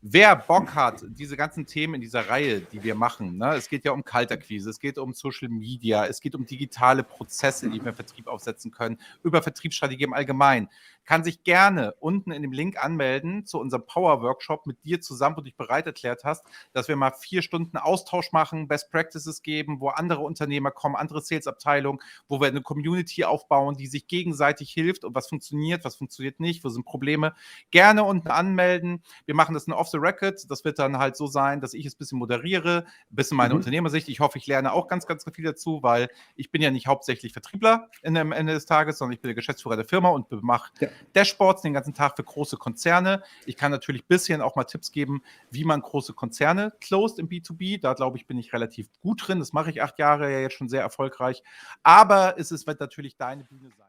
Wer Bock hat, diese ganzen Themen in dieser Reihe, die wir machen, ne? Es geht ja um Kaltakquise, es geht um Social Media, es geht um digitale Prozesse, die wir im Vertrieb aufsetzen können, über Vertriebsstrategie im Allgemeinen, kann sich gerne unten in dem Link anmelden zu unserem Power-Workshop mit dir zusammen, wo du dich bereit erklärt hast, dass wir mal 4 Stunden Austausch machen, Best Practices geben, wo andere Unternehmer kommen, andere Sales-Abteilungen, wo wir eine Community aufbauen, die sich gegenseitig hilft und was funktioniert nicht, wo sind Probleme. Gerne unten anmelden. Wir machen das off the record. Das wird dann halt so sein, dass ich es ein bisschen moderiere, ein bisschen meine Unternehmersicht. Ich hoffe, ich lerne auch ganz, ganz viel dazu, weil ich bin ja nicht hauptsächlich Vertriebler am Ende des Tages, sondern ich bin der Geschäftsführer der Firma und mache Dashboards den ganzen Tag für große Konzerne. Ich kann natürlich ein bisschen auch mal Tipps geben, wie man große Konzerne closed im B2B. Da glaube ich, bin ich relativ gut drin. Das mache ich 8 Jahre ja jetzt schon sehr erfolgreich. Aber wird natürlich deine Bühne sein.